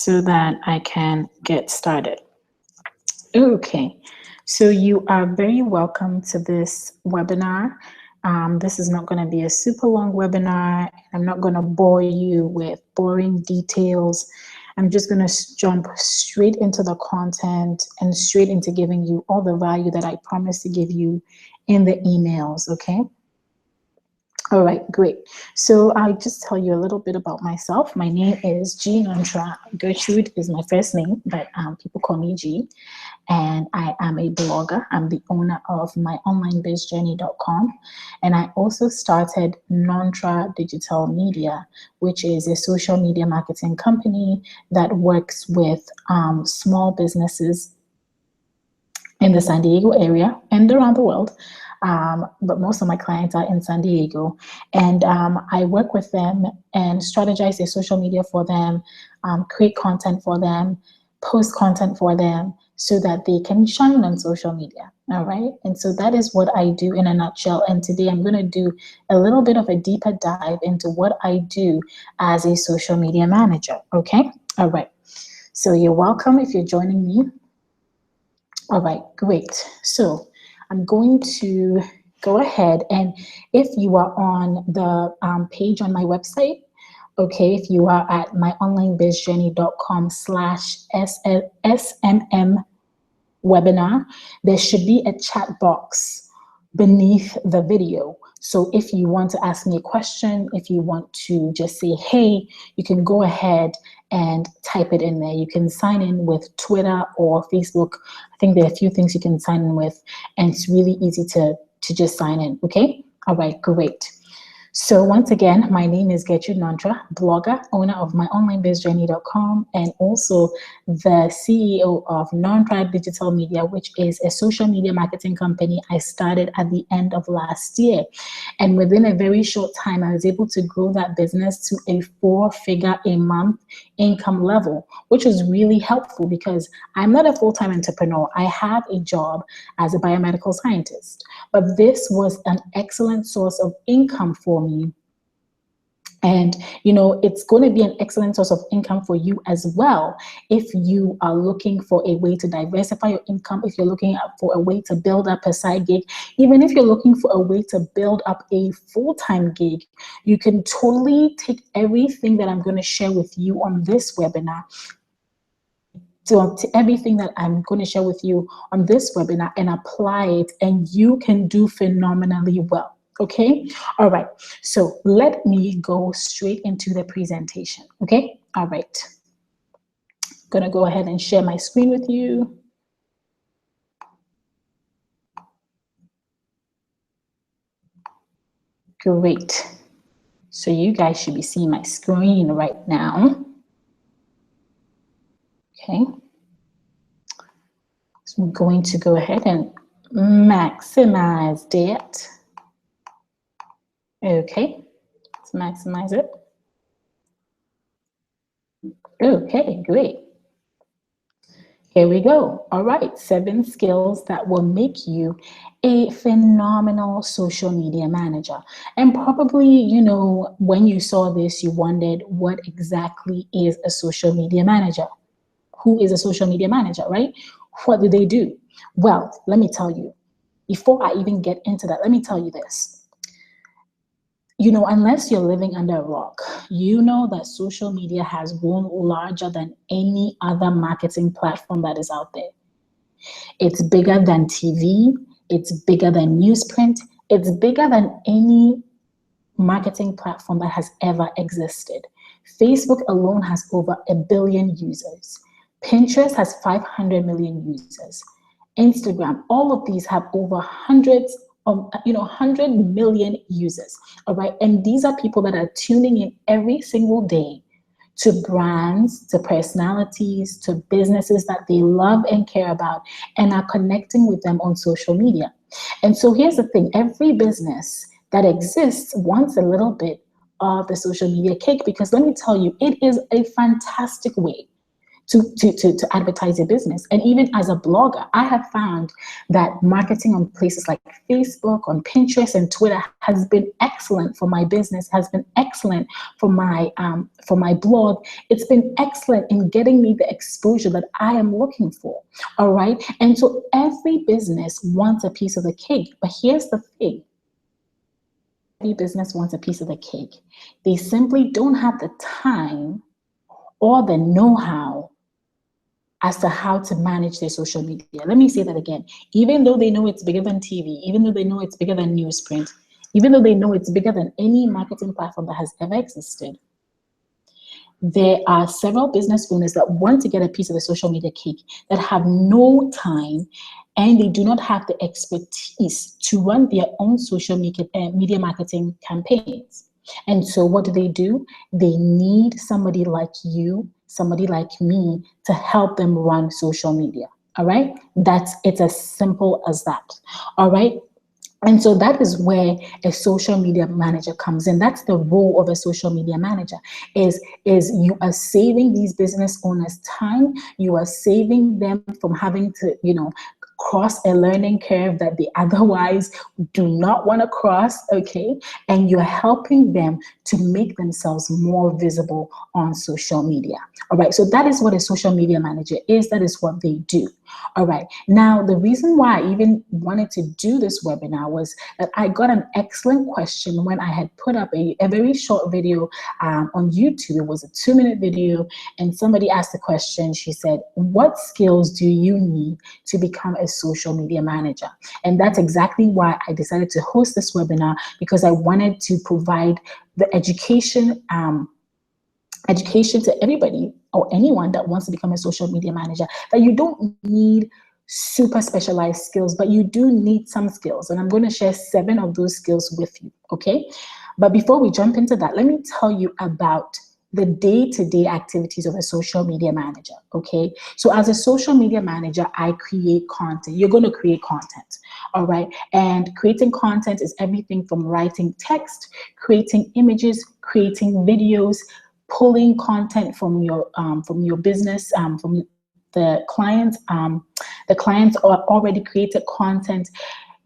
so that I can get started. Okay, so you are very welcome to this webinar. This is not going to be a super long webinar. I'm not going to bore you with boring details. I'm just going to jump straight into the content and straight into giving you all the value that I promised to give you in the emails, okay? All right, great. So I'll just tell you a little bit about myself. My name is G Nontra. Gertrude is my first name, but people call me G. And I am a blogger. I'm the owner of myonlinebizjourney.com. And I also started Nontra Digital Media, which is a social media marketing company that works with small businesses in the San Diego area and around the world. But most of my clients are in San Diego, and I work with them and strategize their social media for them, create content for them, post content for them so that they can shine on social media. All right. And so that is what I do in a nutshell. And today I'm going to do a little bit of a deeper dive into what I do as a social media manager. Okay. All right. So you're welcome if you're joining me. All right, great. So I'm going to go ahead, and if you are on the page on my website, okay, if you are at myonlinebizjourney.com/SMM webinar, there should be a chat box beneath the video. So if you want to ask me a question, if you want to just say, hey, you can go ahead and type it in there. You can sign in with Twitter or Facebook. I think there are a few things you can sign in with, and it's really easy to just sign in, okay? All right, great. So once again, my name is Gertrude Nontra, blogger, owner of myonlinebizjourney.com, and also the CEO of Nontra Digital Media, which is a social media marketing company I started at the end of last year. And within a very short time, I was able to grow that business to a 4-figure a month income level, which was really helpful because I'm not a full-time entrepreneur. I have a job as a biomedical scientist, but this was an excellent source of income for me. And, you know, it's going to be an excellent source of income for you as well. If you are looking for a way to diversify your income, if you're looking for a way to build up a side gig, even if you're looking for a way to build up a full-time gig, you can totally take everything that I'm going to share with you on this webinar, to everything that I'm going to share with you on this webinar and apply it, and you can do phenomenally well. Okay. All right. So let me go straight into the presentation. Okay. All right. I'm going to go ahead and share my screen with you. Great. So you guys should be seeing my screen right now. Okay. So I'm going to go ahead and maximize that. Okay, let's maximize it. Okay, great. Here we go. All right, 7 skills that will make you a phenomenal social media manager. And probably, you know, when you saw this, you wondered what exactly is a social media manager? Who is a social media manager, right? What do they do? Well, let me tell you, before I even get into that, let me tell you this. You know, unless you're living under a rock, you know that social media has grown larger than any other marketing platform that is out there. It's bigger than TV. It's bigger than newsprint. It's bigger than any marketing platform that has ever existed. Facebook alone has over 1 billion users. Pinterest has 500 million users. Instagram, all of these have over hundreds of, 100 million users, all right? And these are people that are tuning in every single day to brands, to personalities, to businesses that they love and care about, and are connecting with them on social media. And so here's the thing, every business that exists wants a little bit of the social media cake, because let me tell you, it is a fantastic way to advertise your business. And even as a blogger, I have found that marketing on places like Facebook, on Pinterest and Twitter has been excellent for my business, has been excellent for my blog. It's been excellent in getting me the exposure that I am looking for. All right. And so every business wants a piece of the cake. But here's the thing. Every business wants a piece of the cake. They simply don't have the time or the know-how as to how to manage their social media. Let me say that again. Even though they know it's bigger than TV, even though they know it's bigger than newsprint, even though they know it's bigger than any marketing platform that has ever existed, there are several business owners that want to get a piece of the social media cake that have no time and they do not have the expertise to run their own social media marketing campaigns. And so what do? They need somebody like you, somebody like me to help them run social media. All right. It's as simple as that. All right. And so that is where a social media manager comes in. That's the role of a social media manager, is you are saving these business owners time. You are saving them from having to, cross a learning curve that they otherwise do not want to cross, okay? And you're helping them to make themselves more visible on social media. All right, so that is what a social media manager is. That is what they do. All right, now the reason why I even wanted to do this webinar was that I got an excellent question when I had put up a very short video on YouTube. It was a 2-minute video, and somebody asked the question. She said, what skills do you need to become a social media manager? And that's exactly why I decided to host this webinar, because I wanted to provide the education to everybody or anyone that wants to become a social media manager, that you don't need super specialized skills, but you do need some skills. And I'm going to share 7 of those skills with you, okay? But before we jump into that, let me tell you about the day-to-day activities of a social media manager, okay? So as a social media manager, I create content. You're going to create content, all right? And creating content is everything from writing text, creating images, creating videos, pulling content from your business, from the clients. The clients are already created content.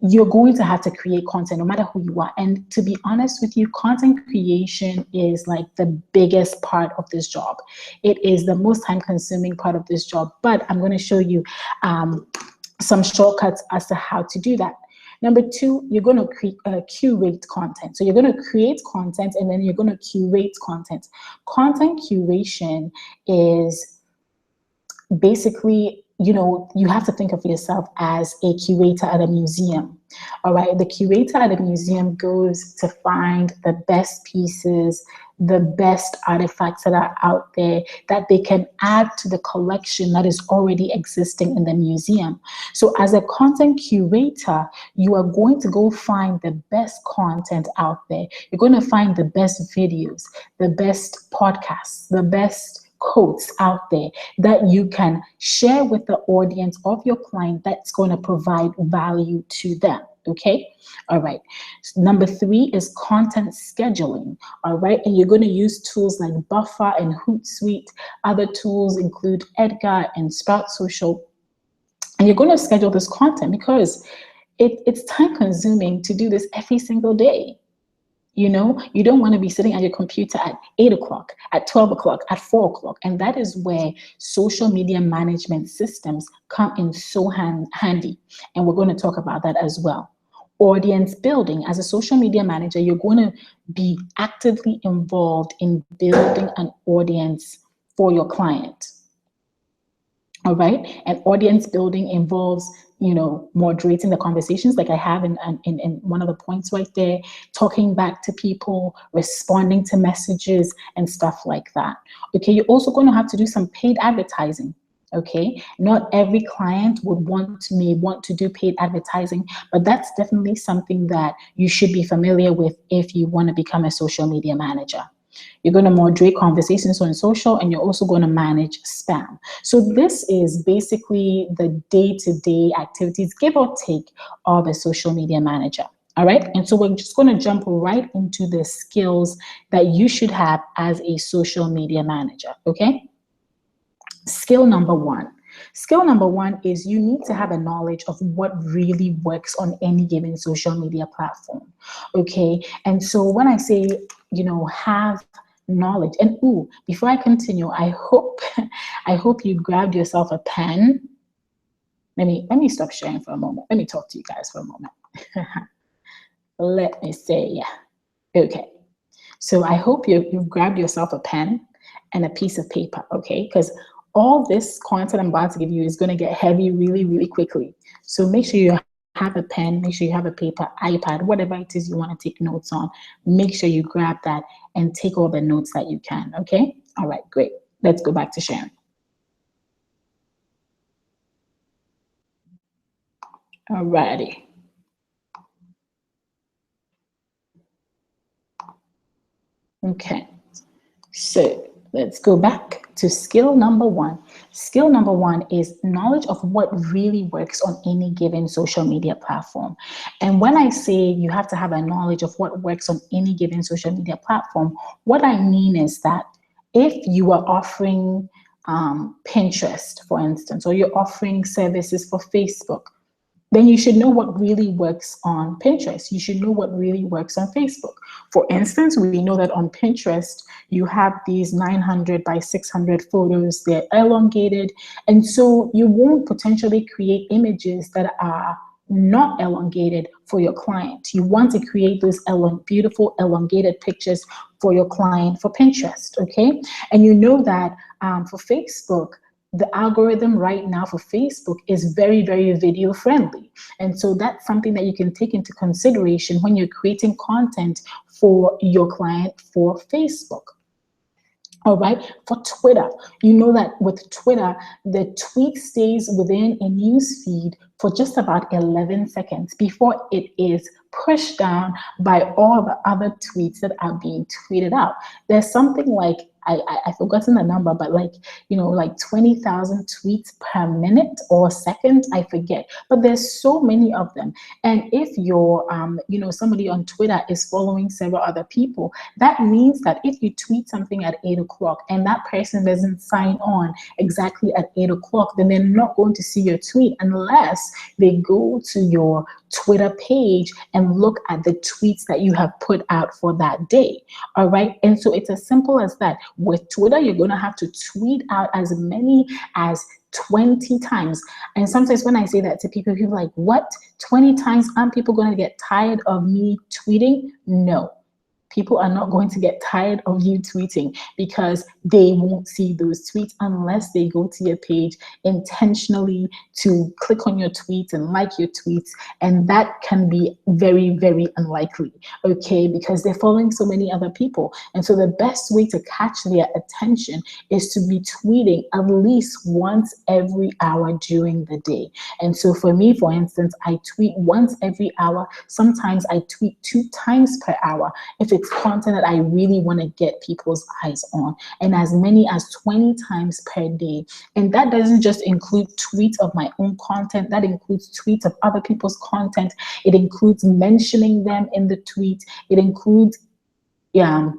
You're going to have to create content no matter who you are. And to be honest with you, content creation is like the biggest part of this job. It is the most time-consuming part of this job. But I'm going to show you some shortcuts as to how to do that. Number 2, you're going to curate content. So you're going to create content and then you're going to curate content. Content curation is basically, you have to think of yourself as a curator at a museum. All right, the curator at a museum goes to find the best pieces, the best artifacts that are out there that they can add to the collection that is already existing in the museum. So as a content curator, you are going to go find the best content out there. You're going to find the best videos, the best podcasts, the best quotes out there that you can share with the audience of your client that's going to provide value to them. Okay. All right. So number 3 is content scheduling. All right. And you're going to use tools like Buffer and Hootsuite. Other tools include Edgar and Sprout Social. And you're going to schedule this content because it's time consuming to do this every single day. You don't want to be sitting at your computer at 8 o'clock, at 12 o'clock, at 4 o'clock. And that is where social media management systems come in so handy. And we're going to talk about that as well. Audience building. As a social media manager, you're going to be actively involved in building an audience for your client. All right. And audience building involves, moderating the conversations like I have in one of the points right there, talking back to people, responding to messages and stuff like that. Okay. You're also going to have to do some paid advertising. Okay. Not every client may want to do paid advertising, but that's definitely something that you should be familiar with if you want to become a social media manager. You're going to moderate conversations on social, and you're also going to manage spam. So this is basically the day-to-day activities, give or take, of a social media manager. All right. And so we're just going to jump right into the skills that you should have as a social media manager. Okay. Skill number one. Skill number one is you need to have a knowledge of what really works on any given social media platform. Okay. And so when I say, have knowledge, and before I continue, I hope I hope you grabbed yourself a pen. Let me stop sharing for a moment. Let me talk to you guys for a moment. Let me say, yeah. Okay. So I hope you've grabbed yourself a pen and a piece of paper, okay? Because all this content I'm about to give you is going to get heavy really, really quickly. So make sure you have a pen, make sure you have a paper, iPad, whatever it is you want to take notes on. Make sure you grab that and take all the notes that you can, okay? All right, great. Let's go back to sharing. All righty. Okay, so let's go back to skill number one. Skill number one is knowledge of what really works on any given social media platform. And when I say you have to have a knowledge of what works on any given social media platform, what I mean is that if you are offering Pinterest, for instance, or you're offering services for Facebook, then you should know what really works on Pinterest. You should know what really works on Facebook. For instance, we know that on Pinterest, you have these 900 by 600 photos, they're elongated. And so you won't potentially create images that are not elongated for your client. You want to create those beautiful elongated pictures for your client for Pinterest, okay? And you know that for Facebook, the algorithm right now for Facebook is very, very video friendly. And so that's something that you can take into consideration when you're creating content for your client for Facebook. All right, for Twitter, you know that with Twitter, the tweet stays within a news feed for just about 11 seconds before it is pushed down by all the other tweets that are being tweeted out. There's something like, I've forgotten the number, but like 20,000 tweets per minute or second, I forget. But there's so many of them. And if you're, somebody on Twitter is following several other people, that means that if you tweet something at 8 o'clock and that person doesn't sign on exactly at 8 o'clock, then they're not going to see your tweet unless they go to your Twitter page and look at the tweets that you have put out for that day. All right. And so it's as simple as that. With Twitter, you're going to have to tweet out as many as 20 times. And sometimes when I say that to people are like, what? 20 times? Aren't people going to get tired of me tweeting? No. People are not going to get tired of you tweeting because they won't see those tweets unless they go to your page intentionally to click on your tweets and like your tweets. And that can be very, very unlikely, okay, because they're following so many other people. And so the best way to catch their attention is to be tweeting at least once every hour during the day. And so for me, for instance, I tweet once every hour. Sometimes I tweet 2 times per hour if it's content that I really want to get people's eyes on, and as many as 20 times per day. And that doesn't just include tweets of my own content, that includes tweets of other people's content. It includes mentioning them in the tweet. It includes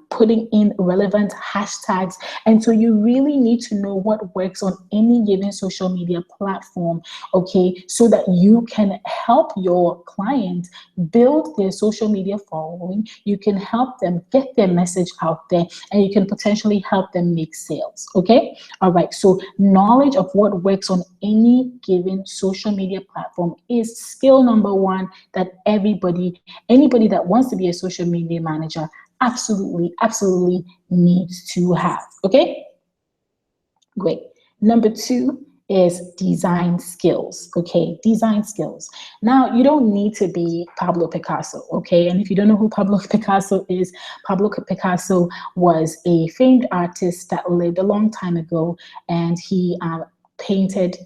putting in relevant hashtags. And so you really need to know what works on any given social media platform, okay, so that you can help your client build their social media following. You can help them get their message out there, and you can potentially help them make sales, okay? All right, so knowledge of what works on any given social media platform is skill number one that anybody that wants to be a social media manager absolutely needs to have, okay? Great. Number 2 is design skills, okay? Design skills. Now, you don't need to be Pablo Picasso, okay? And if you don't know who Pablo Picasso is, Pablo Picasso was a famed artist that lived a long time ago, and he painted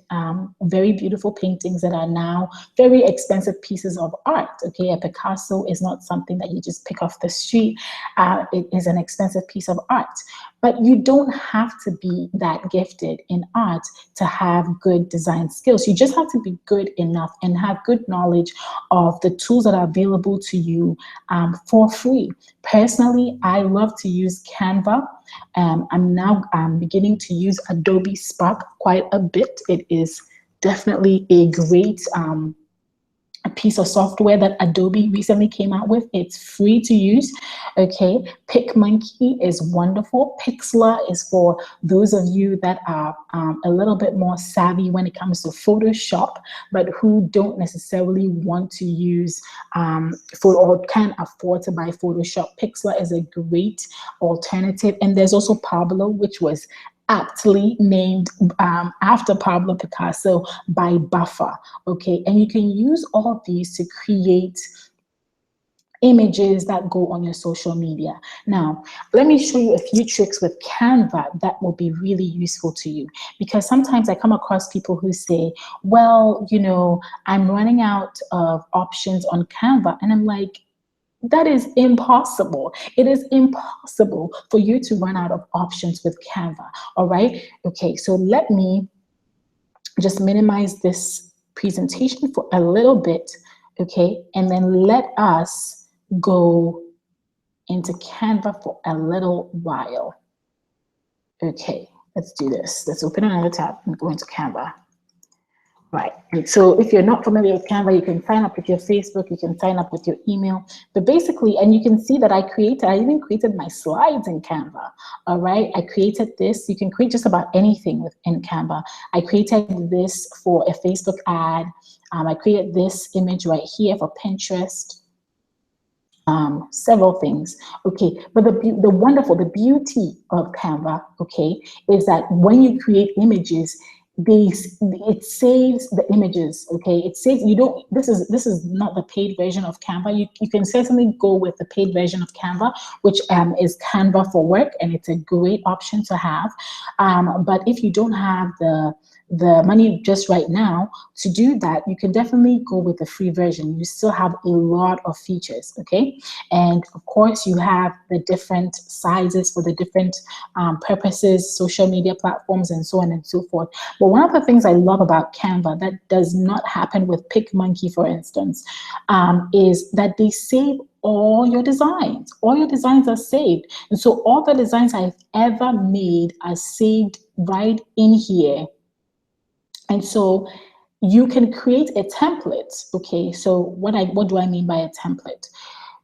very beautiful paintings that are now very expensive pieces of art, okay? A Picasso is not something that you just pick off the street. It is an expensive piece of art. But you don't have to be that gifted in art to have good design skills. You just have to be good enough and have good knowledge of the tools that are available to you for free. Personally, I love to use Canva. I'm now beginning to use Adobe Spark quite a bit. It is definitely a great a piece of software that Adobe recently came out with. It's free to use. Okay, PicMonkey is wonderful. Pixlr is for those of you that are a little bit more savvy when it comes to Photoshop, but who don't necessarily want to use or can't afford to buy Photoshop. Pixlr is a great alternative. And there's also Pablo, which was aptly named after Pablo Picasso by Buffer. Okay, and you can use all of these to create images that go on your social media. Now, let me show you a few tricks with Canva that will be really useful to you, because sometimes I come across people who say, well, you know, I'm running out of options on Canva, and I'm like, that is impossible. It is impossible for you to run out of options with Canva. All right. Okay. So let me just minimize this presentation for a little bit. Okay. And then let us go into Canva for a little while. Okay. Let's do this. Let's open another tab and go into Canva. Right. And so if you're not familiar with Canva, you can sign up with your Facebook, you can sign up with your email. But basically, and you can see that I even created my slides in Canva. All right. I created this. You can create just about anything within Canva. I created this for a Facebook ad. I created this image right here for Pinterest. Several things. Okay. But the beauty of Canva, okay, is that when you create images, it saves the images. Okay, it saves, you don't, this is not the paid version of Canva. You can certainly go with the paid version of Canva, which is Canva for Work, and it's a great option to have. But if you don't have the money just right now to do that, you can definitely go with the free version. You still have a lot of features. Okay, and of course you have the different sizes for the different purposes, social media platforms, and so on and so forth. But one of the things I love about Canva that does not happen with PicMonkey, for instance, is that they save all your designs. All your designs are saved. And so all the designs I've ever made are saved right in here. And so you can create a template. Okay, so what do I mean by a template?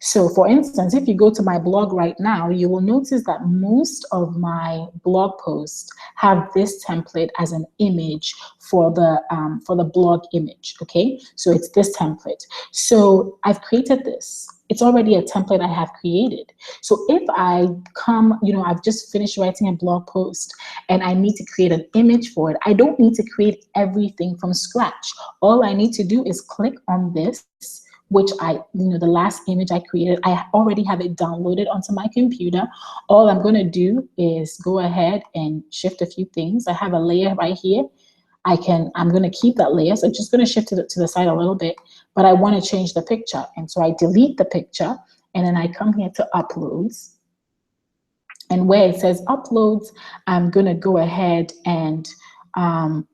So for instance, if you go to my blog right now, you will notice that most of my blog posts have this template as an image for the blog image. Okay, so it's this template. So I've created this. It's already a template I have created. So if I come, I've just finished writing a blog post and I need to create an image for it, I don't need to create everything from scratch. All I need to do is click on this, which the last image I created, I already have it downloaded onto my computer. All I'm going to do is go ahead and shift a few things. I have a layer right here. I'm going to keep that layer. So I'm just going to shift it to the side a little bit, but I want to change the picture. And so I delete the picture and then I come here to uploads. And where it says uploads, I'm going to go ahead and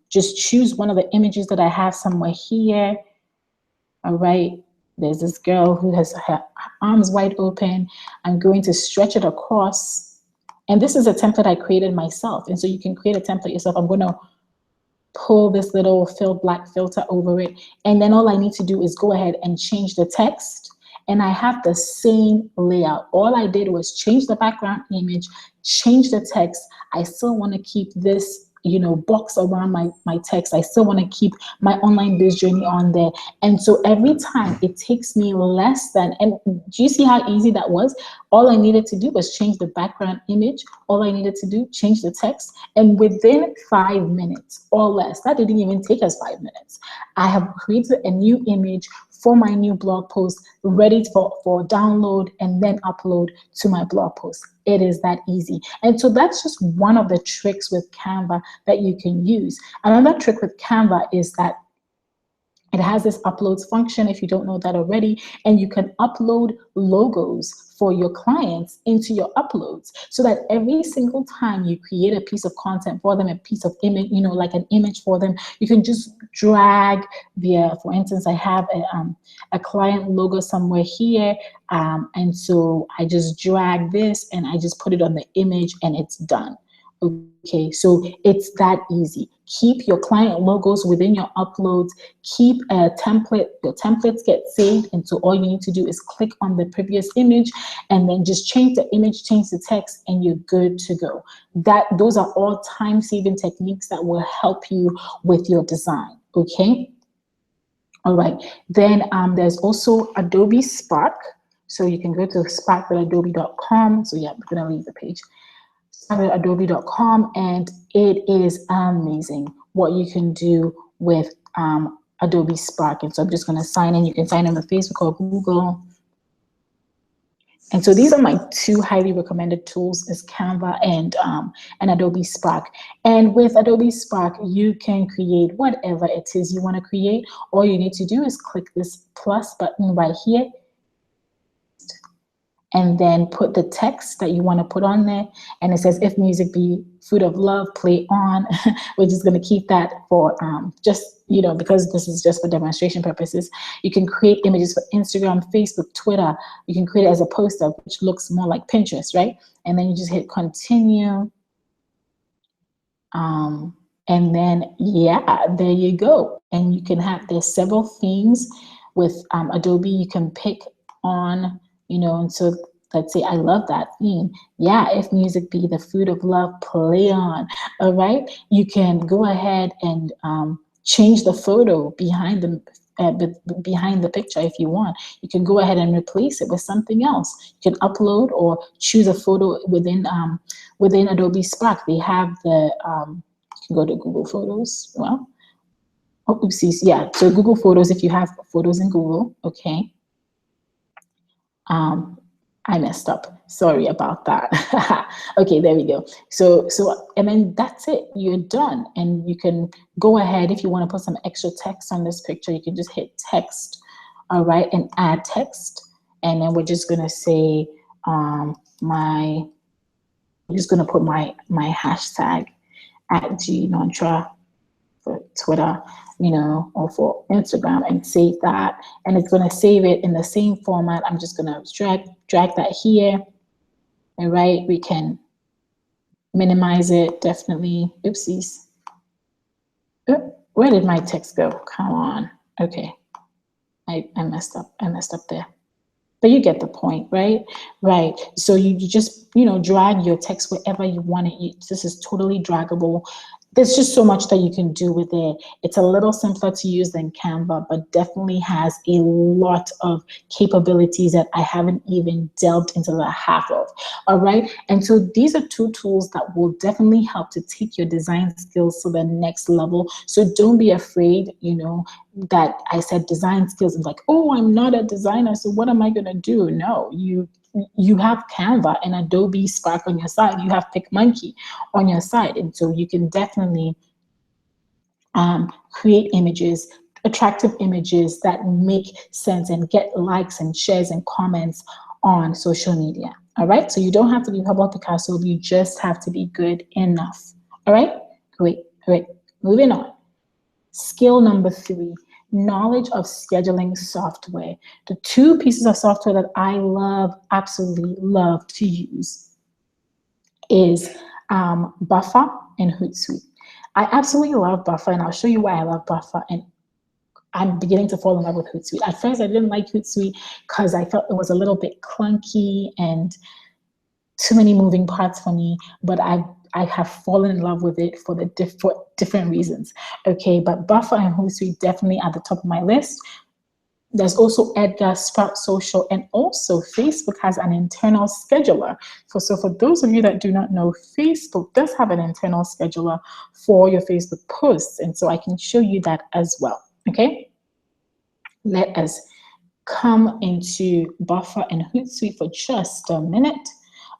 just choose one of the images that I have somewhere here. All right. There's this girl who has her arms wide open. I'm going to stretch it across. And this is a template I created myself. And so you can create a template yourself. I'm going to pull this little fill black filter over it. And then all I need to do is go ahead and change the text. And I have the same layout. All I did was change the background image, change the text. I still want to keep this box around my text. I still want to keep my online biz journey on there. And so every time it takes me less than, and do you see how easy that was? All I needed to do was change the background image. All I needed to do, change the text. And within 5 minutes or less, that didn't even take us 5 minutes, I have created a new image for my new blog post, ready for download and then upload to my blog post. It is that easy. And so that's just one of the tricks with Canva that you can use. Another trick with Canva is that It has this uploads function if you don't know that already, and you can upload logos for your clients into your uploads so that every single time you create a piece of content for them, a piece of image, you know, like an image for them, you can just drag their, for instance, I have a client logo somewhere here, and so I just drag this and I just put it on the image and it's done. Okay, so it's that easy. Keep your client logos within your uploads. Keep a template. Your templates get saved, and so all you need to do is click on the previous image and then just change the image, change the text, and you're good to go. Those are all time-saving techniques that will help you with your design. Okay. All right. Then there's also Adobe Spark. So you can go to spark.adobe.com. So yeah, we're gonna leave the page. Adobe.com, and it is amazing what you can do with Adobe Spark. And so I'm just going to sign in. You can sign in with Facebook or Google. And so these are my two highly recommended tools, is Canva and Adobe Spark. And with Adobe Spark, you can create whatever it is you want to create. All you need to do is click this plus button right here, and then put the text that you want to put on there. And it says, if music be food of love, play on. We're just going to keep that for just, you know, because this is just for demonstration purposes. You can create images for Instagram, Facebook, Twitter. You can create it as a poster, which looks more like Pinterest, right? And then you just hit continue. And then, yeah, there you go. And you can have, there's several themes with Adobe you can pick on, you know, and so let's say I love that theme. Yeah, if music be the food of love, play on. All right, you can go ahead and change the photo behind the picture if you want. You can go ahead and replace it with something else. You can upload or choose a photo within Adobe Spark. They have the you can go to Google Photos. Well, oh, oopsies, yeah. So Google Photos, if you have photos in Google, okay. I messed up. Sorry about that. Okay, there we go. So, and then that's it. You're done. And you can go ahead, if you want to put some extra text on this picture, you can just hit text, all right, and add text. And then we're just going to say, I'm just going to put my hashtag at @GNontra for Twitter, you know, or for Instagram, and save that. And it's going to save it in the same format. I'm just going to drag that here. All right, we can minimize it, definitely. Oopsies. Where did my text go? Come on. Okay, I messed up. I messed up there. But you get the point, right? Right. So you just, you know, drag your text wherever you want it. This is totally draggable. There's just so much that you can do with it. It's a little simpler to use than Canva, but definitely has a lot of capabilities that I haven't even delved into the half of. All right. And so these are two tools that will definitely help to take your design skills to the next level. So don't be afraid, you know, that I said design skills and like, oh, I'm not a designer, so what am I going to do? No, you have Canva and Adobe Spark on your side. You have PicMonkey on your side. And so you can definitely create images, attractive images that make sense and get likes and shares and comments on social media. All right. So you don't have to be Pablo Picasso. You just have to be good enough. All right. Great. All right. Moving on. Skill number 3. Knowledge of scheduling software. The two pieces of software that I love, absolutely love to use is Buffer and Hootsuite. I absolutely love Buffer, and I'll show you why I love Buffer. And I'm beginning to fall in love with Hootsuite. At first, I didn't like Hootsuite because I felt it was a little bit clunky and too many moving parts for me, but I have fallen in love with it for the different reasons. Okay, but Buffer and Hootsuite definitely at the top of my list. There's also Edgar, Sprout Social, and also Facebook has an internal scheduler. So for those of you that do not know, Facebook does have an internal scheduler for your Facebook posts, and so I can show you that as well. Okay, let us come into Buffer and Hootsuite for just a minute.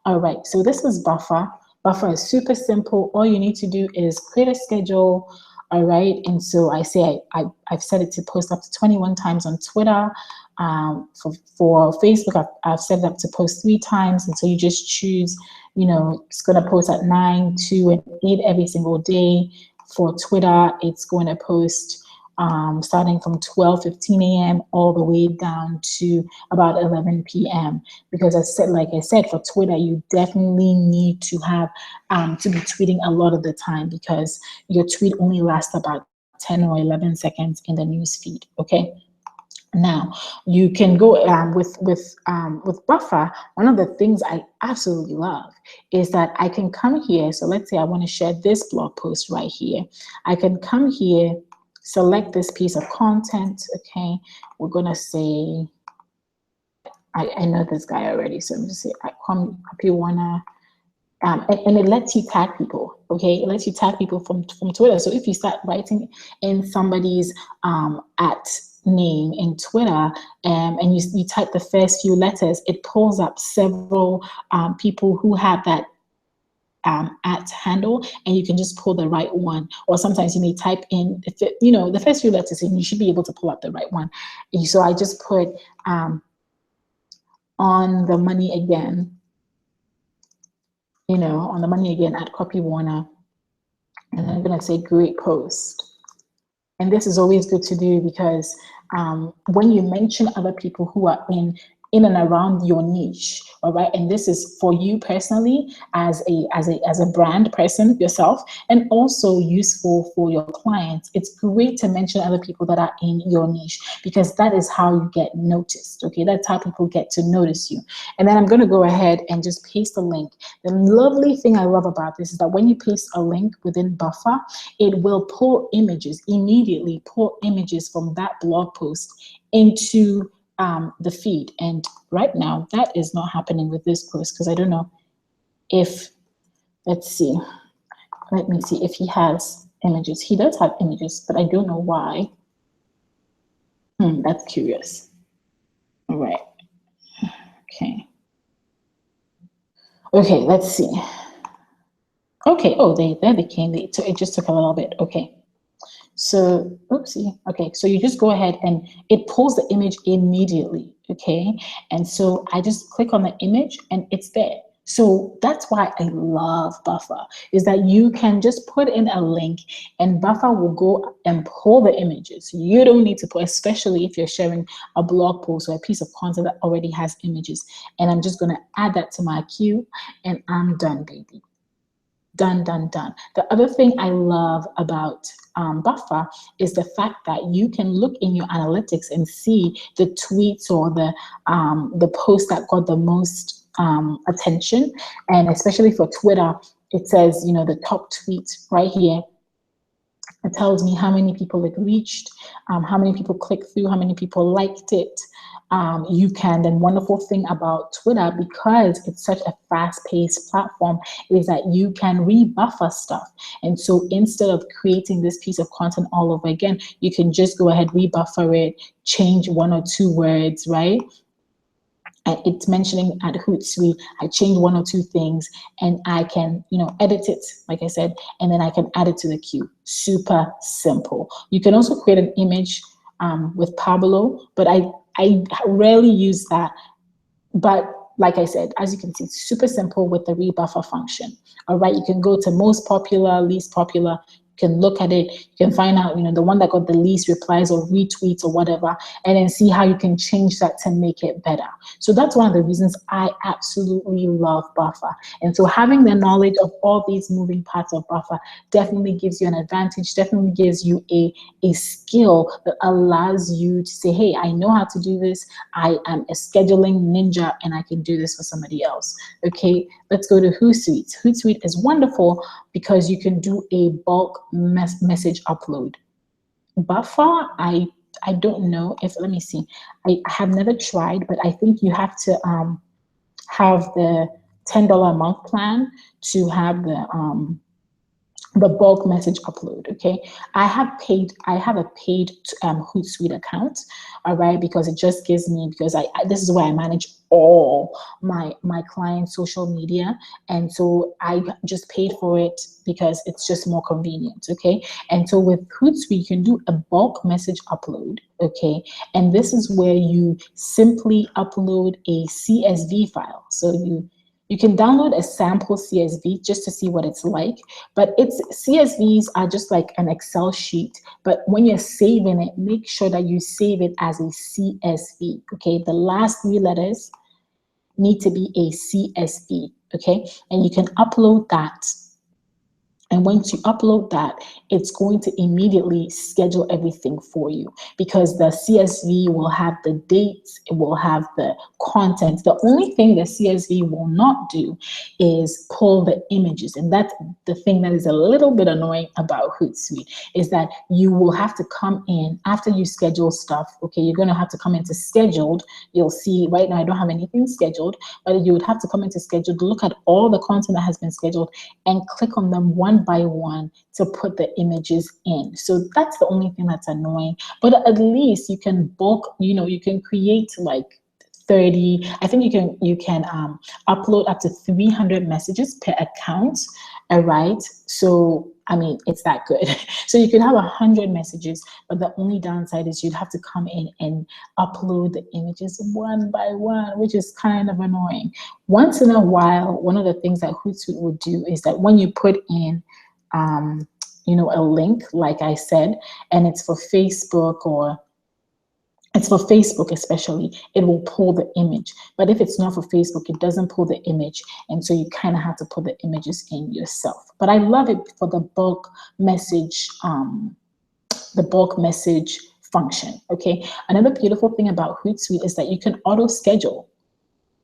All right, so this is Buffer. Buffer is super simple. All you need to do is create a schedule, All right. And so I say I've set it to post up to 21 times on Twitter. For Facebook, I've set it up to post 3 times. And so you just choose, you know, it's going to post at 9, 2, and 8 every single day. For Twitter, it's going to post starting from 12:15 a.m. all the way down to about 11 p.m. Because like I said, for Twitter, you definitely need to have to be tweeting a lot of the time, because your tweet only lasts about 10 or 11 seconds in the news feed. Okay. Now you can go with Buffer. One of the things I absolutely love is that I can come here. So let's say I want to share this blog post right here. I can come here, select this piece of content. Okay, we're gonna say, I know this guy already, so I'm just say I come up here wanna. And it lets you tag people, okay? It lets you tag people from Twitter. So if you start writing in somebody's at name in Twitter, and you type the first few letters, it pulls up several people who have that at handle, and you can just pull the right one. Or sometimes you may type in, you know, the first few letters, and you should be able to pull up the right one. And so I just put on the money again, you know, on the money again at Copy Warner, and I'm gonna say great post. And this is always good to do, because when you mention other people who are in and around your niche, all right, and this is for you personally as a brand person yourself, and also useful for your clients. It's great to mention other people that are in your niche, because that is how you get noticed. Okay, that's how people get to notice you. And then I'm going to go ahead and just paste a link. The lovely thing I love about this is that when you paste a link within Buffer, it will pull images, immediately pull images from that blog post into the feed. And right now that is not happening with this post, because I don't know if, let's see, let me see if he has images. He does have images, but I don't know why. That's curious. All right. Okay, let's see. Okay, oh, there they came. So it just took a little bit. Okay. So, oopsie. Okay, so you just go ahead and it pulls the image immediately. Okay, and so I just click on the image and it's there. So that's why I love Buffer, is that you can just put in a link and Buffer will go and pull the images. You don't need to put, especially if you're sharing a blog post or a piece of content that already has images. And I'm just going to add that to my queue and I'm done, baby. Done, done, done. The other thing I love about Buffer is the fact that you can look in your analytics and see the tweets or the posts that got the most attention. And especially for Twitter, it says, you know, the top tweet right here. It tells me how many people it reached, how many people clicked through, how many people liked it. You can, the wonderful thing about Twitter, because it's such a fast-paced platform, is that you can rebuffer stuff. And so instead of creating this piece of content all over again, you can just go ahead, rebuffer it, change 1 or 2 words, right? And it's mentioning at Hootsuite, I change 1 or 2 things and I can, you know, edit it, like I said, and then I can add it to the queue. Super simple. You can also create an image with Pablo, but I rarely use that. But like I said, as you can see, it's super simple with the rebuffer function. All right, you can go to most popular, least popular. You can look at it, you can find out, you know, the one that got the least replies or retweets or whatever, and then see how you can change that to make it better. So that's one of the reasons I absolutely love Buffer. And so having the knowledge of all these moving parts of Buffer definitely gives you an advantage, definitely gives you a skill that allows you to say, hey, I know how to do this. I am a scheduling ninja and I can do this for somebody else. Okay, let's go to Hootsuite. Hootsuite is wonderful because you can do a bulk message upload. Buffer, I don't know if, let me see. I have never tried, but I think you have to have the $10 a month plan to have the the bulk message upload. Okay, I have a paid Hootsuite account, all right, because it just gives me, because I this is where I manage all my clients' social media, and so I just paid for it because it's just more convenient. Okay, and so with Hootsuite you can do a bulk message upload. Okay, and this is where you simply upload a CSV file. So you can download a sample CSV just to see what it's like, but CSVs are just like an Excel sheet. But when you're saving it, make sure that you save it as a CSV. Okay, the last 3 letters need to be a CSV. Okay, and you can upload that. And once you upload that, it's going to immediately schedule everything for you, because the CSV will have the dates, it will have the content. The only thing the CSV will not do is pull the images. And that's the thing that is a little bit annoying about Hootsuite, is that you will have to come in after you schedule stuff. Okay, you're going to have to come into scheduled. You'll see right now I don't have anything scheduled, but you would have to come into scheduled, look at all the content that has been scheduled, and click on them one by one to put the images in. So that's the only thing that's annoying. But at least you can bulk, you can create like 30, I think you can upload up to 300 messages per account. All right, so I mean, it's that good. So you can have 100 messages, but the only downside is you'd have to come in and upload the images one by one, which is kind of annoying. Once in a while, one of the things that Hootsuite would do is that when you put in a link, like I said, and it's for Facebook, or it's for Facebook especially, it will pull the image. But if it's not for Facebook, it doesn't pull the image. And so you kind of have to put the images in yourself. But I love it for the bulk message, function. Okay. Another beautiful thing about Hootsuite is that you can auto schedule.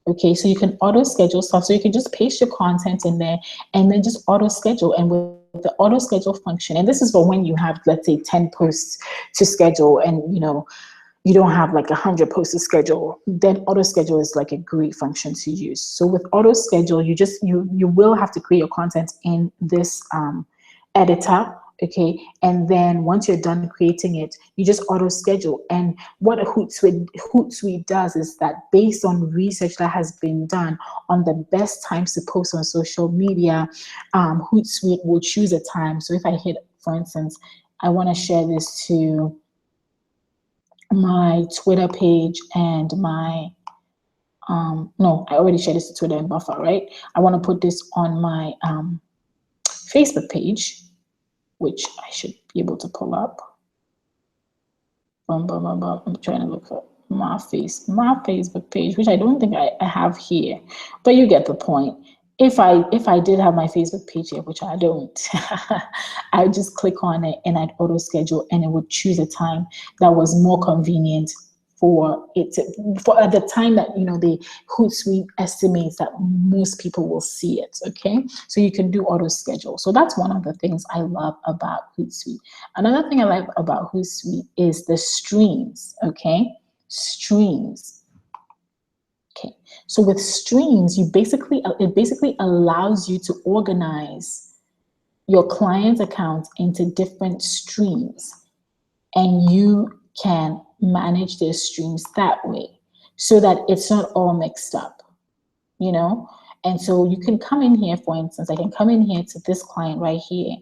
Okay, so you can auto schedule stuff. So you can just paste your content in there and then just auto schedule. And with the auto schedule function, and this is for when you have, let's say, 10 posts to schedule, and you don't have like 100 posts to schedule, then auto schedule is like a great function to use. So with auto schedule, you will have to create your content in this editor. Okay, and then once you're done creating it, you just auto schedule. And what Hootsuite does is that, based on research that has been done on the best times to post on social media, Hootsuite will choose a time. So if I hit, for instance, I want to share this to my Twitter page and my no, I already shared this to Twitter and Buffer, right? I want to put this on my Facebook page, which I should be able to pull up. I'm trying to look for my Facebook page, which I don't think I have here, but you get the point. If I did have my Facebook page here, which I don't, I would just click on it and I'd auto schedule, and it would choose a time that was more convenient for at the time that the Hootsuite estimates that most people will see it. Okay, so you can do auto schedule. So that's one of the things I love about Hootsuite. Another thing I like about Hootsuite is the streams. Okay, streams. Okay, so with streams, it basically allows you to organize your client's account into different streams, and you can manage their streams that way, so that it's not all mixed up, And so you can come in here, for instance, I can come in here to this client right here,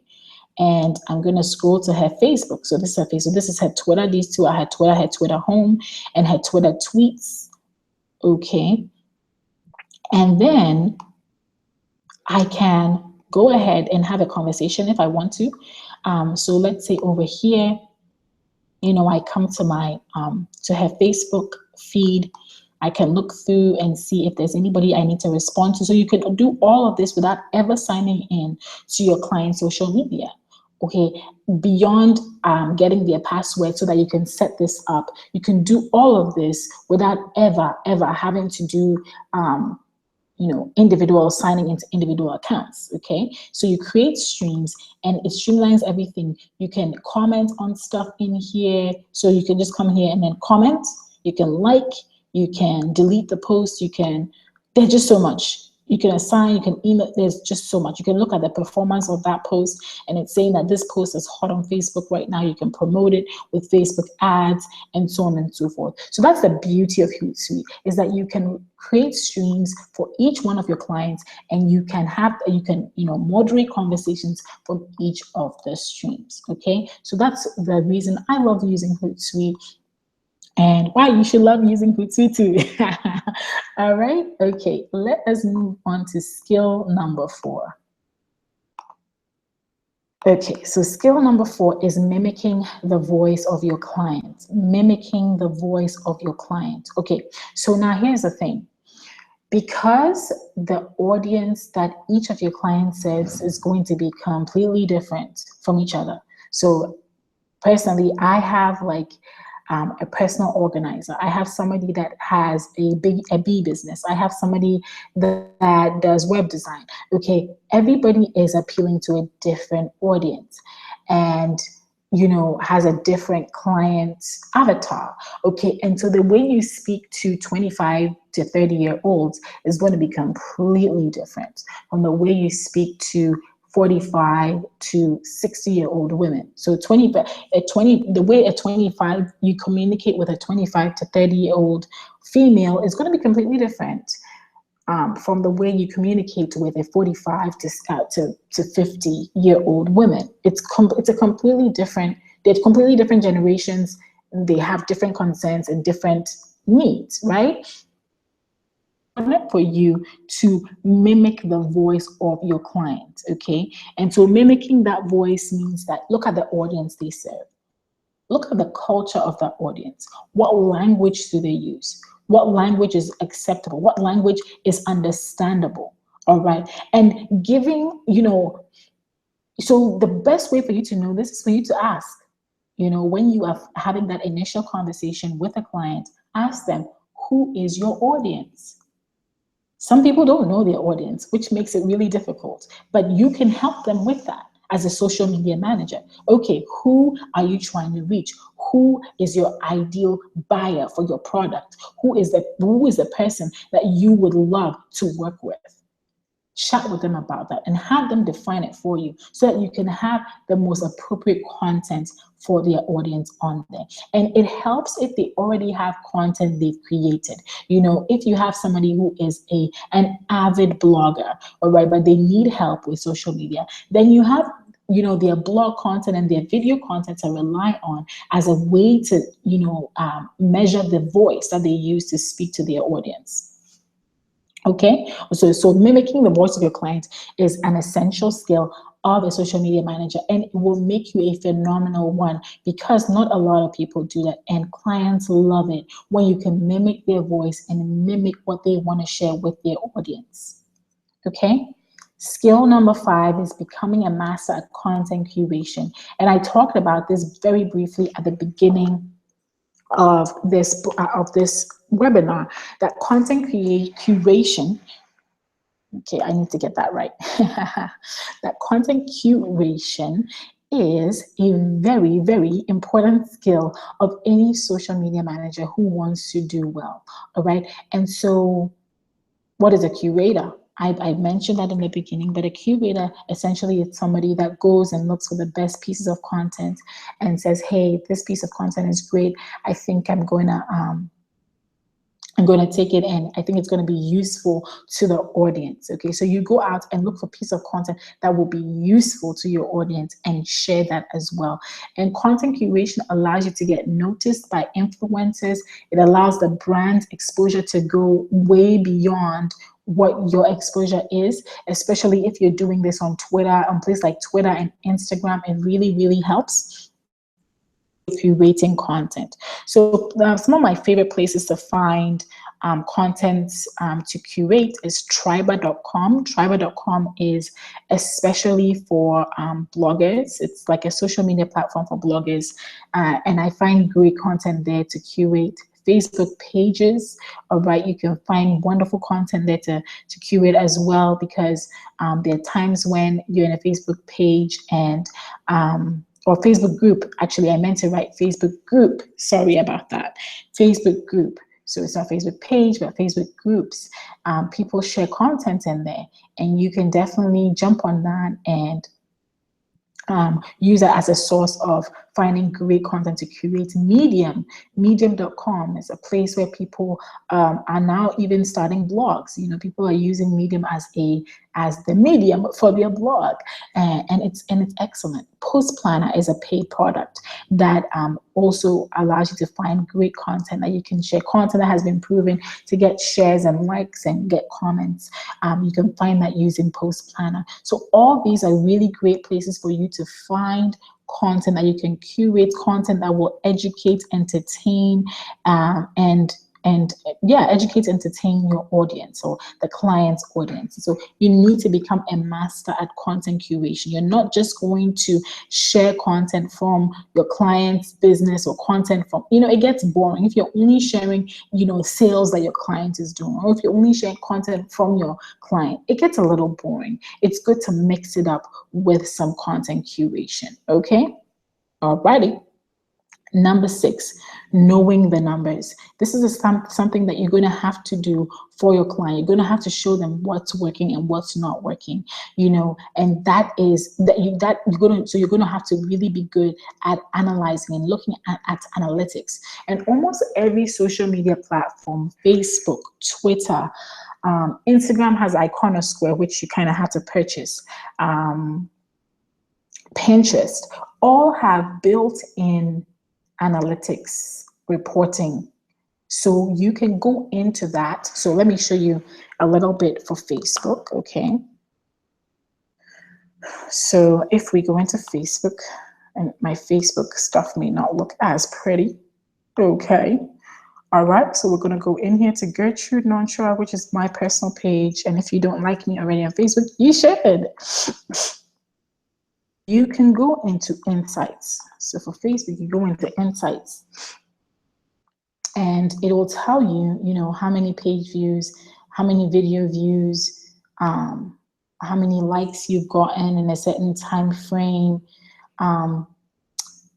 and I'm going to scroll to her Facebook. So this is her Facebook, this is her Twitter. These two are her Twitter home, and her Twitter tweets. Okay. And then I can go ahead and have a conversation if I want to. So let's say over here, I come to my to her Facebook feed. I can look through and see if there's anybody I need to respond to. So you can do all of this without ever signing in to your client's social media. Okay, beyond getting their password so that you can set this up, you can do all of this without ever having to do individual signing into individual accounts. Okay, so you create streams and it streamlines everything. You can comment on stuff in here, so you can just come here and then comment. You can like, you can delete the post, there's just so much. You can assign, you can email, there's just so much. You can look at the performance of that post and it's saying that this post is hot on Facebook right now. You can promote it with Facebook ads and so on and so forth. So that's the beauty of Hootsuite, is that you can create streams for each one of your clients, and you can moderate conversations from each of the streams. Okay, so that's the reason I love using Hootsuite, and why you should love using Hootsuite too. All right, okay, let us move on to skill number 4. Okay, so skill number 4 is mimicking the voice of your client. Mimicking the voice of your client. Okay, so now here's the thing. Because the audience that each of your clients serves is going to be completely different from each other. So personally, I have like a personal organizer. I have somebody that has a bee business. I have somebody that does web design. Okay, everybody is appealing to a different audience, and has a different client avatar. Okay, and so the way you speak to 25 to 30-year-olds is going to be completely different from the way you speak to 45 to 60-year-old women. So the way a 25, you communicate with a 25 to 30-year-old female is going to be completely different from the way you communicate with a 45 to 50-year-old women. It's a completely different. They're completely different generations. They have different concerns and different needs, right? For you to mimic the voice of your client, okay? And so mimicking that voice means that look at the audience they serve. Look at the culture of that audience. What language do they use? What language is acceptable? What language is understandable? All right. And giving, so the best way for you to know this is for you to ask. When you are having that initial conversation with a client, ask them, who is your audience? Some people don't know their audience, which makes it really difficult, but you can help them with that as a social media manager. Okay, who are you trying to reach? Who is your ideal buyer for your product? Who is the person that you would love to work with? Chat with them about that and have them define it for you so that you can have the most appropriate content for their audience on there. And it helps if they already have content they've created. If you have somebody who is an avid blogger, all right, but they need help with social media, then you have their blog content and their video content to rely on as a way to measure the voice that they use to speak to their audience. Okay, so mimicking the voice of your client is an essential skill of a social media manager, and it will make you a phenomenal one because not a lot of people do that, and clients love it when you can mimic their voice and mimic what they want to share with their audience. Okay, skill number 5 is becoming a master at content curation, and I talked about this very briefly at the beginning of this webinar, that content curation. Okay, I need to get that right. That content curation is a very, very important skill of any social media manager who wants to do well. All right. And so what is a curator? I mentioned that in the beginning, but a curator essentially is somebody that goes and looks for the best pieces of content and says, hey, this piece of content is great. I think I'm going to take it in. I think it's going to be useful to the audience. Okay, so you go out and look for a piece of content that will be useful to your audience and share that as well. And content curation allows you to get noticed by influencers. It allows the brand exposure to go way beyond what your exposure is, especially if you're doing this on Twitter, on places like Twitter and Instagram. It really, really helps curating content. So some of my favorite places to find content to curate is Triber.com. Triber.com is especially for bloggers. It's like a social media platform for bloggers, and I find great content there to curate. Facebook pages, all right, you can find wonderful content there to curate as well, because there are times when you're in a Facebook page and or Facebook group. Actually, I meant to write Facebook group. Sorry about that. Facebook group. So it's not Facebook page, but Facebook groups. People share content in there, and you can definitely jump on that and use that as a source of finding great content to curate. Medium.com is a place where people are now even starting blogs. You know, people are using Medium as the medium for their blog, and it's excellent. Post Planner is a paid product that also allows you to find great content that you can share, content that has been proven to get shares and likes and get comments. You can find that using Post Planner. So all these are really great places for you to find content that you can curate, content that will educate, entertain, educate, entertain your audience or the client's audience. So you need to become a master at content curation. You're not just going to share content from your client's business or content from, it gets boring if you're only sharing, sales that your client is doing, or if you're only sharing content from your client. It gets a little boring. It's good to mix it up with some content curation. Okay. Alrighty. Number 6, knowing the numbers. This is something that you're going to have to do for your client. You're going to have to show them what's working and what's not working, and you're going to have to really be good at analyzing and looking at analytics. And almost every social media platform, Facebook, Twitter, Instagram has Iconosquare, which you kind of have to purchase. Pinterest, all have built-in analytics reporting. So you can go into that. So let me show you a little bit for Facebook, okay? So if we go into Facebook, and my Facebook stuff may not look as pretty, okay? All right, so we're gonna go in here to Gertrude Nonshaw, which is my personal page. And if you don't like me already on Facebook, you should. You can go into insights. So for Facebook, you go into insights and it will tell you, how many page views, how many video views, how many likes you've gotten in a certain time frame,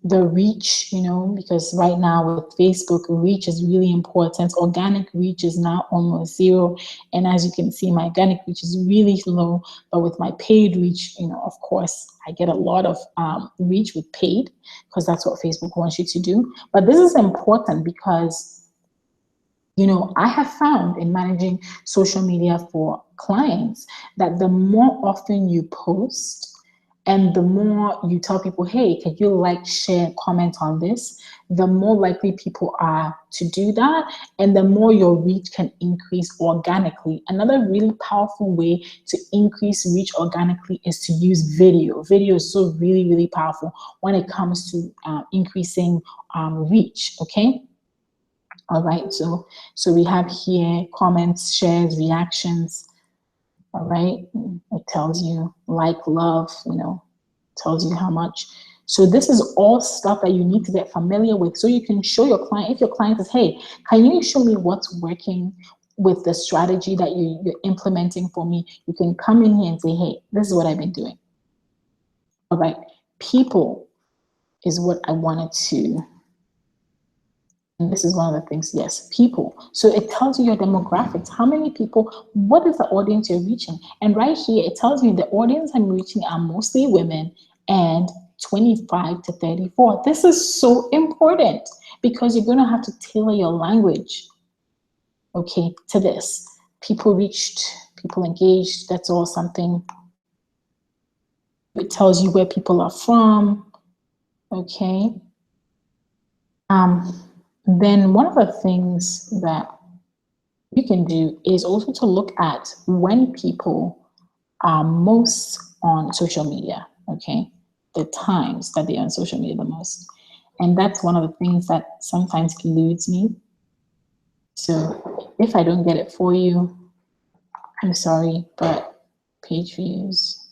the reach, because right now with Facebook, reach is really important. Organic reach is now almost 0. And as you can see, my organic reach is really low. But with my paid reach, of course, I get a lot of reach with paid because that's what Facebook wants you to do. But this is important because, I have found in managing social media for clients that the more often you post, and the more you tell people, hey, can you like, share, comment on this, the more likely people are to do that, and the more your reach can increase organically. Another really powerful way to increase reach organically is to use video. Video is so really, really powerful when it comes to increasing reach, okay? All right, so we have here comments, shares, reactions. All right, it tells you like, love, tells you how much. So this is all stuff that you need to get familiar with so you can show your client. If your client says, hey, can you show me what's working with the strategy that you're implementing for me? You can come in here and say, hey, this is what I've been doing. All right, people is what I wanted to. And this is one of the things, yes, people. So it tells you your demographics, how many people, what is the audience you're reaching? And right here, it tells you the audience I'm reaching are mostly women and 25 to 34. This is so important because you're going to have to tailor your language, okay, to this. People reached, people engaged, that's all something. It tells you where people are from, okay. Then one of the things that you can do is also to look at when people are most on social media, okay? The times that they're on social media the most. And that's one of the things that sometimes eludes me. So if I don't get it for you, I'm sorry, but page views.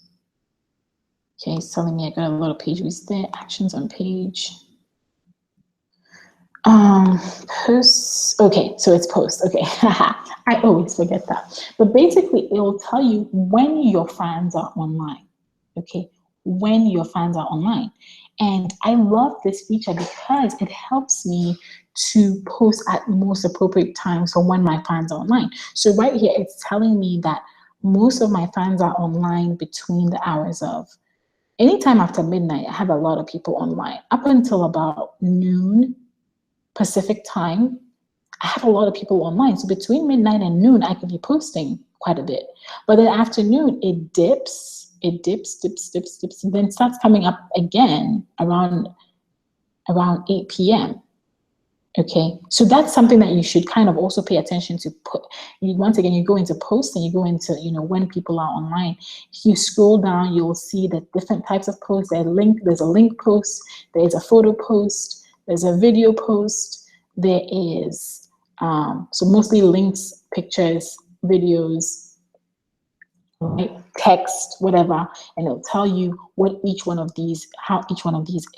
Okay, it's telling me I got a lot of page views there. Actions on page. Posts, okay, so it's post, okay. I always forget that. But basically, it will tell you when your fans are online, okay, when your fans are online. And I love this feature because it helps me to post at most appropriate times for when my fans are online. So right here, it's telling me that most of my fans are online between the hours of anytime after midnight. I have a lot of people online up until about noon Pacific time. I have a lot of people online. So between midnight and noon, I could be posting quite a bit. But then afternoon, it dips, and then starts coming up again around 8 p.m. Okay, so that's something that you should kind of also pay attention to. Once again, you go into posts and you go into, when people are online. If you scroll down, you'll see the different types of posts. There's a link post, there's a photo post, there's a video post, there is, so mostly links, pictures, videos, right? Text, whatever, and it'll tell you how each one of these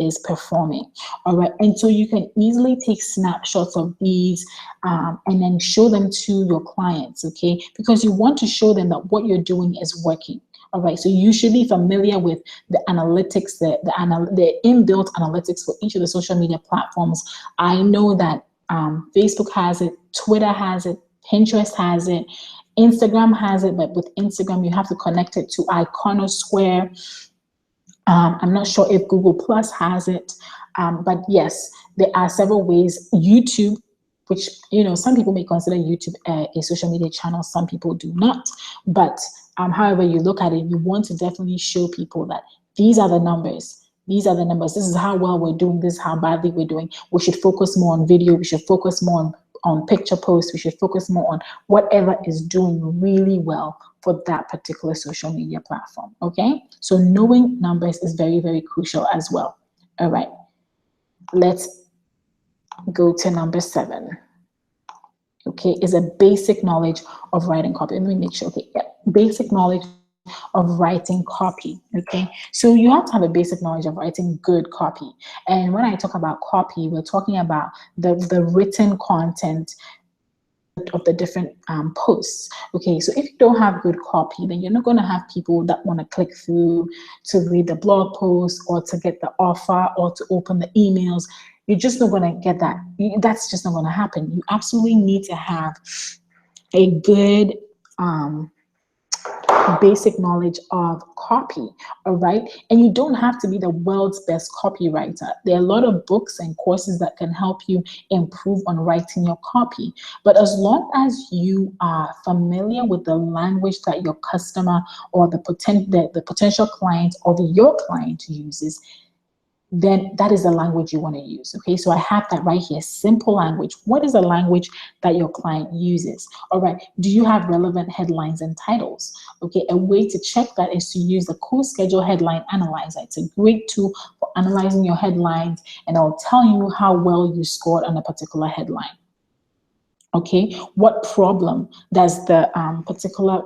is performing. All right, and so you can easily take snapshots of these and then show them to your clients, okay? Because you want to show them that what you're doing is working. All right, so you should be familiar with the analytics, the inbuilt analytics for each of the social media platforms. I know that Facebook has it, Twitter has it, Pinterest has it, Instagram has it, but with Instagram, you have to connect it to Iconosquare. I'm not sure if Google Plus has it, but yes, there are several ways. YouTube, which, some people may consider YouTube a social media channel, some people do not. But however you look at it, you want to definitely show people that these are the numbers. These are the numbers. This is how well we're doing. This is how badly we're doing. We should focus more on video. We should focus more on picture posts. We should focus more on whatever is doing really well for that particular social media platform. Okay, so knowing numbers is very, very crucial as well. All right, let's go to number 7. Okay, is a basic knowledge of writing copy. Let me make sure. Okay, yeah. Basic knowledge of writing copy. Okay, so you have to have a basic knowledge of writing good copy. And when I talk about copy, we're talking about the written content of the different posts. Okay, so if you don't have good copy, then you're not going to have people that want to click through to read the blog post or to get the offer or to open the emails. You're just not going to get that. That's just not going to happen. You absolutely need to have a good basic knowledge of copy, all right? And you don't have to be the world's best copywriter. There are a lot of books and courses that can help you improve on writing your copy. But as long as you are familiar with the language that your customer or the potential client or your client uses, then that is the language you want to use. Okay, so I have that right here, simple language. What is the language that your client uses? All right, do you have relevant headlines and titles? Okay, a way to check that is to use the CoSchedule Headline Analyzer. It's a great tool for analyzing your headlines, and it'll tell you how well you scored on a particular headline. Okay, what problem does the particular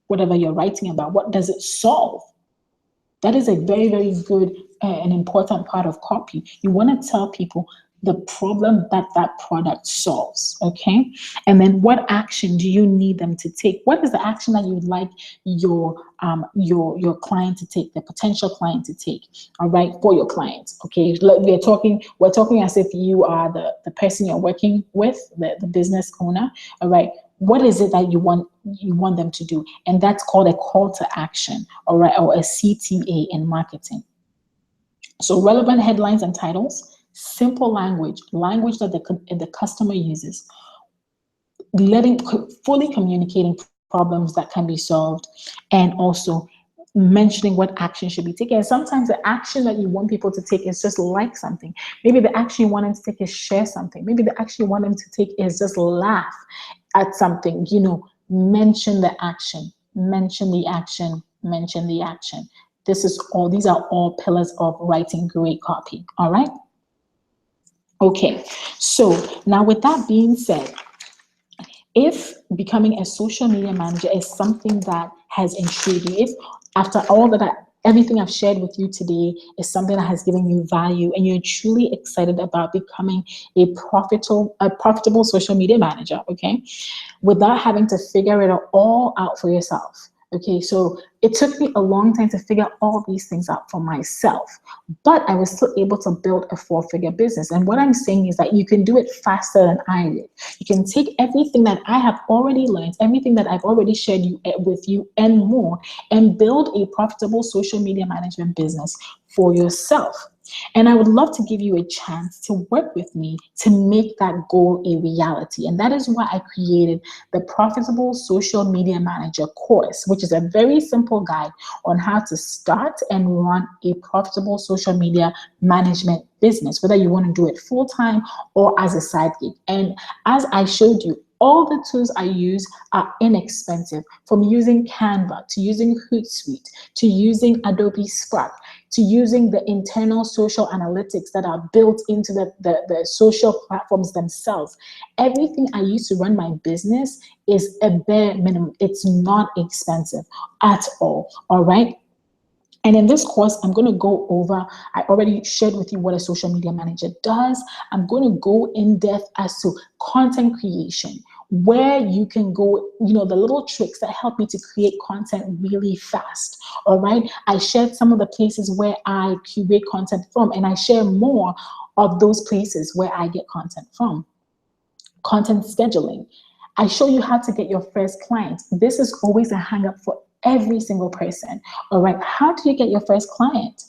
whatever you're writing about, what does it solve? That is a very, very good and important part of copy. You want to tell people the problem that that product solves, okay? And then what action do you need them to take? What is the action that you would like your client to take, the potential client to take, all right, for your clients, okay? We're talking as if you are the person you're working with, the business owner, all right? What is it that you want them to do? And that's called a call to action, all right, or a CTA in marketing. So relevant headlines and titles, simple language that the customer uses, fully communicating problems that can be solved, and also mentioning what action should be taken. And sometimes the action that you want people to take is just like something. Maybe the action you want them to take is share something. Maybe the action you want them to take is just laugh at something. Mention the action, mention the action, mention the action. These are all pillars of writing great copy. All right. Okay. So now with that being said, if becoming a social media manager is something that has intrigued you, if after everything I've shared with you today is something that has given you value and you're truly excited about becoming a profitable social media manager, okay, without having to figure it all out for yourself, Okay, so it took me a long time to figure all these things out for myself, but I was still able to build a four-figure business. And what I'm saying is that you can do it faster than I did. You can take everything that I have already learned, everything that I've already shared with you and more, and build a profitable social media management business for yourself. And I would love to give you a chance to work with me to make that goal a reality. And that is why I created the Profitable Social Media Manager course, which is a very simple guide on how to start and run a profitable social media management business, whether you want to do it full-time or as a side gig. And as I showed you, all the tools I use are inexpensive, from using Canva to using Hootsuite to using Adobe Spark to using the internal social analytics that are built into the social platforms themselves. Everything I use to run my business is a bare minimum. It's not expensive at all right? And in this course, I'm going to go over, I already shared with you what a social media manager does. I'm going to go in depth as to content creation, where you can go, the little tricks that help me to create content really fast. All right. I shared some of the places where I curate content from, and I share more of those places where I get content from. Content scheduling. I show you how to get your first client. This is always a hang up for every single person. All right, how do you get your first client?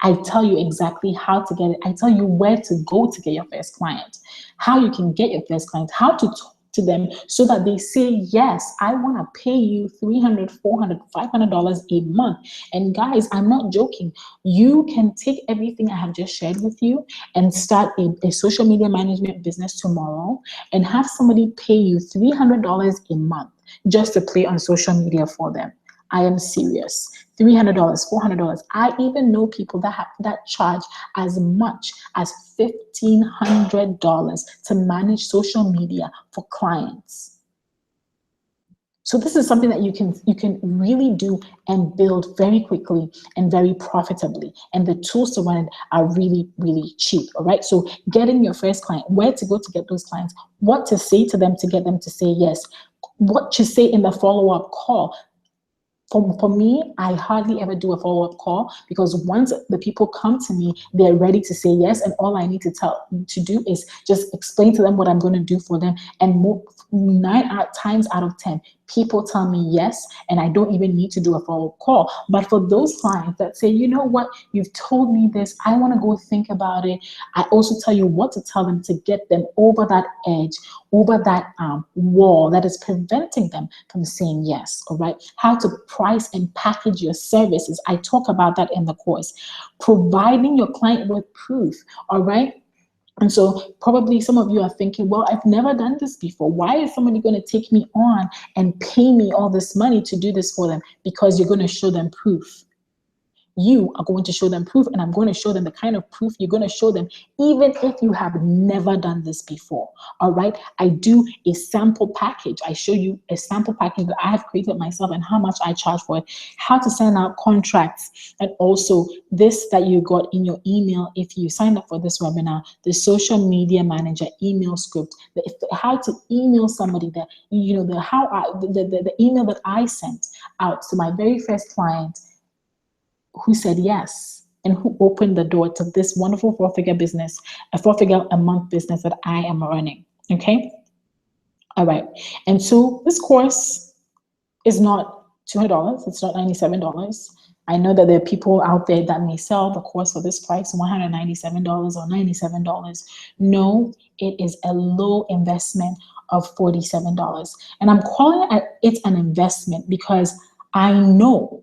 I tell you exactly how to get it. I tell you where to go to get your first client, how you can get your first client, how to talk to them so that they say, yes, I want to pay you $300, $400, $500 a month. And guys, I'm not joking. You can take everything I have just shared with you and start a social media management business tomorrow and have somebody pay you $300 a month just to play on social media for them. I am serious. $300, $400. I even know people that charge as much as $1,500 to manage social media for clients. So this is something that you can really do and build very quickly and very profitably. And the tools to run it are really, really cheap. All right. So getting your first client, where to go to get those clients, what to say to them to get them to say yes, what to say in the follow-up call. For me, I hardly ever do a follow-up call, because once the people come to me, they're ready to say yes, and all I need to do is just explain to them what I'm going to do for them. And 9 times out of 10, people tell me yes, and I don't even need to do a follow-up call. But for those clients that say, you know what, you've told me this, I want to go think about it, I also tell you what to tell them to get them over that edge, over that wall that is preventing them from saying yes. All right, how to price and package your services. I talk about that in the course. Providing your client with proof. All right. And so probably some of you are thinking, well, I've never done this before. Why is somebody going to take me on and pay me all this money to do this for them? Because you're going to show them proof. You are going to show them proof, and I'm going to show them the kind of proof you're going to show them, even if you have never done this before. All right. I do a sample package. I show you a sample package that I have created myself and how much I charge for it, how to send out contracts, and also this that you got in your email if you signed up for this webinar, the social media manager email script, how to email somebody, that the email that I sent out to my very first client, who said yes and who opened the door to this wonderful four-figure business, a four-figure a month business that I am running. Okay. All right. And so this course is not $200. It's not $97. I know that there are people out there that may sell the course for this price, $197 or $97. No, it is a low investment of $47. And I'm calling it an investment because I know,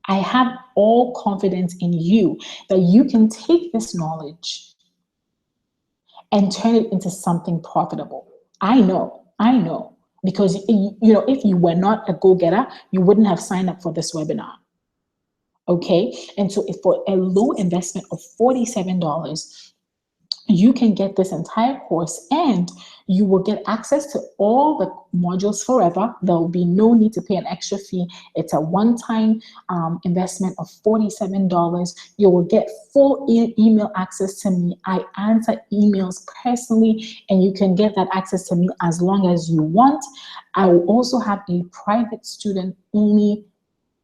I have all confidence in you that you can take this knowledge and turn it into something profitable. I know, because if you were not a go-getter, you wouldn't have signed up for this webinar. Okay, and so if for a low investment of $47, you can get this entire course and you will get access to all the modules forever. There will be no need to pay an extra fee. It's a one-time investment of $47. You will get full email access to me. I answer emails personally, and you can get that access to me as long as you want. I will also have a private student only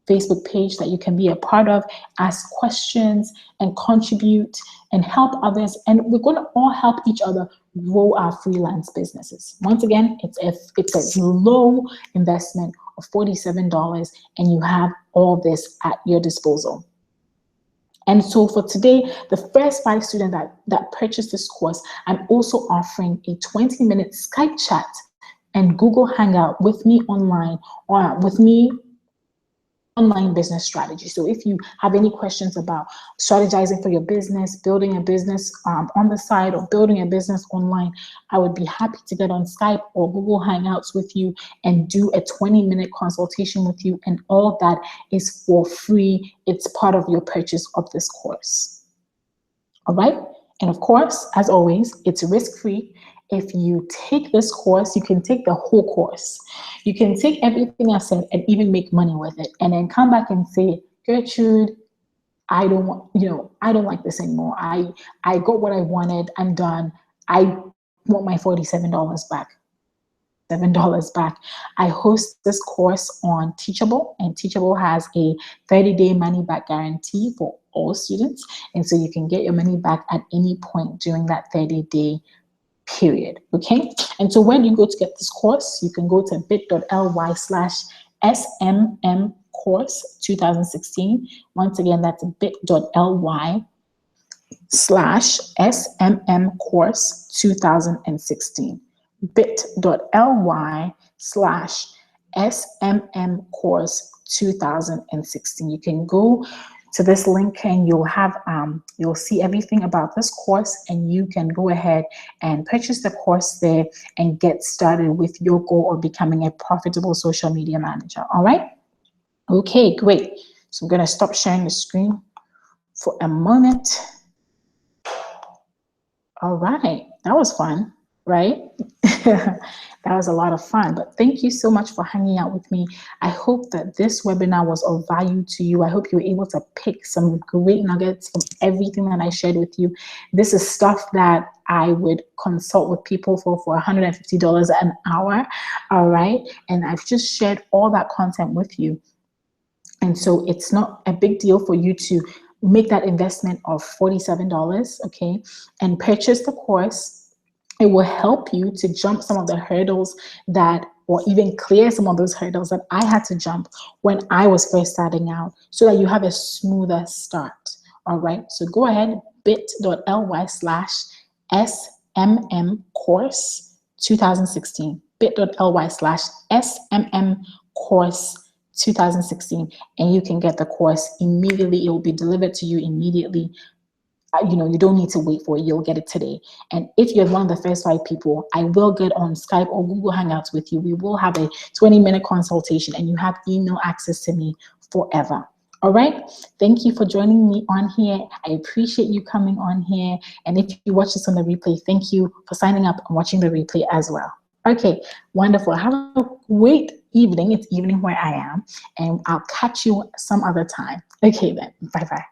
Facebook page that you can be a part of, ask questions and contribute and help others. And we're going to all help each other grow our freelance businesses. Once again, it's a low investment of $47 and you have all this at your disposal. And so for today, the first 5 students that purchased this course, I'm also offering a 20-minute Skype chat and Google Hangout with me online, or with me online business strategy. So if you have any questions about strategizing for your business, building a business on the side, or building a business online, I would be happy to get on Skype or Google Hangouts with you and do a 20-minute consultation with you. And all that is for free. It's part of your purchase of this course. All right. And of course, as always, it's risk-free. If you take this course, you can take the whole course. You can take everything I said and even make money with it, and then come back and say, Gertrude, I don't like this anymore. I got what I wanted. I'm done. I want my $47 back. $7 back. I host this course on Teachable, and Teachable has a 30-day money back guarantee for all students. And so you can get your money back at any point during that 30-day period. Okay. And so when you go to get this course, you can go to bit.ly/SMM course 2016. Once again, that's bit.ly/SMM course 2016. bit.ly/SMM course 2016. You can go to this link and you'll see everything about this course, and you can go ahead and purchase the course there and get started with your goal of becoming a profitable social media manager. All right. Okay, great. So I'm going to stop sharing the screen for a moment. All right. That was fun, right? That was a lot of fun, but thank you so much for hanging out with me. I hope that this webinar was of value to you. I hope you were able to pick some great nuggets from everything that I shared with you. This is stuff that I would consult with people for $150 an hour. All right. And I've just shared all that content with you. And so it's not a big deal for you to make that investment of $47, okay, and purchase the course. It will help you to jump some of the hurdles or even clear some of those hurdles that I had to jump when I was first starting out, so that you have a smoother start. All right. So go ahead, bit.ly/SMM course 2016, bit.ly/SMM course 2016, and you can get the course immediately. It will be delivered to you immediately. You don't need to wait for it. You'll get it today. And if you're one of the first 5 people, I will get on Skype or Google Hangouts with you. We will have a 20-minute consultation, and you have email access to me forever. All right. Thank you for joining me on here. I appreciate you coming on here. And if you watch this on the replay, thank you for signing up and watching the replay as well. Okay, wonderful. Have a great evening. It's evening where I am, and I'll catch you some other time. Okay then. Bye-bye.